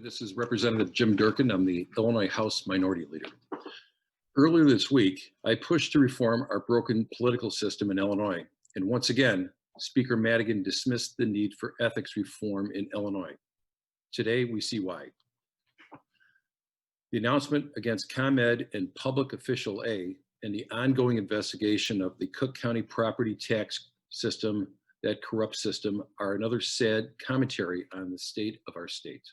This is Representative Jim Durkin. I'm the Illinois House Minority Leader. Earlier this week, I pushed to reform our broken political system in Illinois. And once again, Speaker Madigan dismissed the need for ethics reform in Illinois. Today, we see why. The announcement against ComEd and Public Official A and the ongoing investigation of the Cook County property tax system, that corrupt system, are another sad commentary on the state of our state.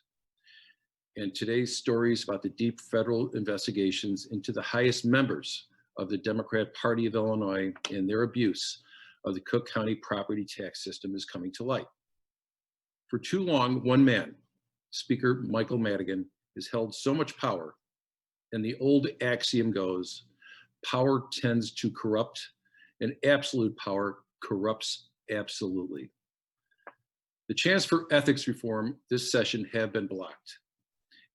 And today's stories about the deep federal investigations into the highest members of the Democrat Party of Illinois and their abuse of the Cook County property tax system is coming to light. For too long, one man, Speaker Michael Madigan, has held so much power, and the old axiom goes, power tends to corrupt, and absolute power corrupts absolutely. The chance for ethics reform this session have been blocked.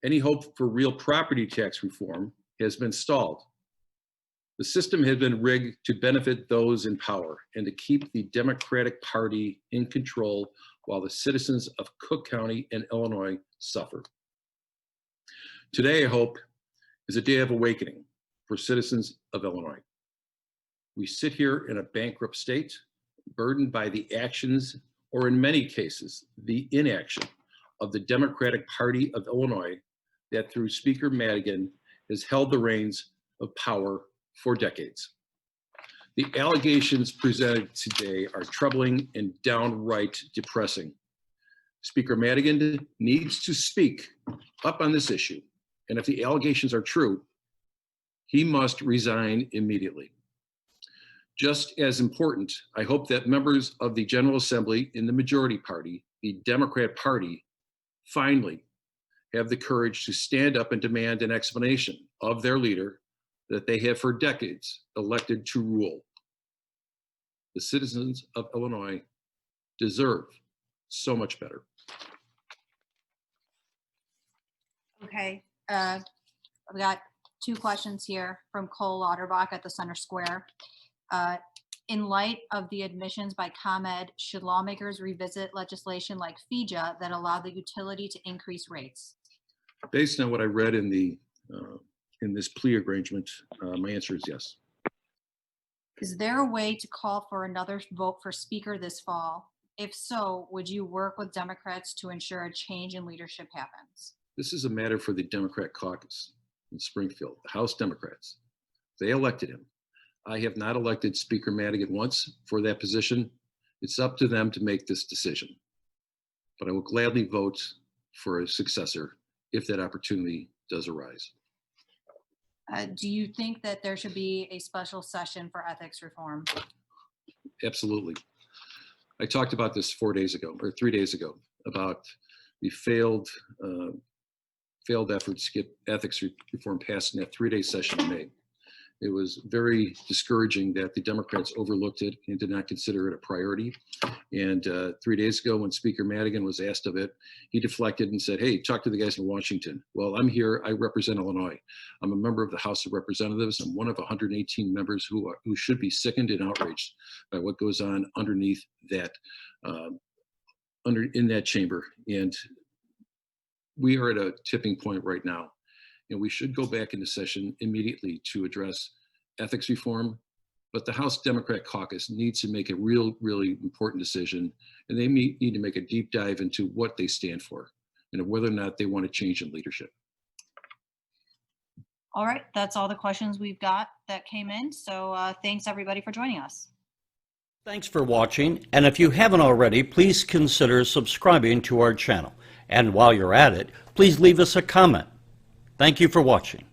Any hope for real property tax reform has been stalled. The system had been rigged to benefit those in power and to keep the Democratic Party in control while the citizens of Cook County and Illinois suffer. Today, I hope, is a day of awakening for citizens of Illinois. We sit here in a bankrupt state, burdened by the actions, or in many cases, the inaction of the Democratic Party of Illinois that through Speaker Madigan has held the reins of power for decades. The allegations presented today are troubling and downright depressing. Speaker Madigan needs to speak up on this issue, and if the allegations are true, he must resign immediately. Just as important, I hope that members of the General Assembly in the majority party, the Democrat Party, finally have the courage to stand up and demand an explanation of their leader that they have for decades elected to rule. The citizens of Illinois deserve so much better. Okay, I've got two questions here from Cole Lauterbach at the Center Square. In light of the admissions by ComEd, should lawmakers revisit legislation like FIJA that allow the utility to increase rates? Based on what I read in this plea arrangement, my answer is yes. Is there a way to call for another vote for Speaker this fall? If so, would you work with Democrats to ensure a change in leadership happens? This is a matter for the Democrat caucus in Springfield, the House Democrats. They elected him. I have not elected Speaker Madigan once for that position. It's up to them to make this decision. But I will gladly vote for a successor if that opportunity does arise. Do you think that there should be a special session for ethics reform? Absolutely. I talked about this 3 days ago, about the failed efforts to get ethics reform passed in that 3-day session in May. It was very discouraging that the Democrats overlooked it and did not consider it a priority. And 3 days ago, when Speaker Madigan was asked of it, he deflected and said, hey, talk to the guys in Washington. Well, I'm here. I represent Illinois. I'm a member of the House of Representatives. I'm one of 118 members who should be sickened and outraged by what goes on underneath that, in that chamber. And we are at a tipping point right now. And we should go back into session immediately to address ethics reform. But the House Democrat caucus needs to make a really important decision. And they need to make a deep dive into what they stand for and whether or not they want to change in leadership. All right, that's all the questions we've got that came in. So thanks everybody for joining us. Thanks for watching. And if you haven't already, please consider subscribing to our channel. And while you're at it, please leave us a comment. Thank you for watching.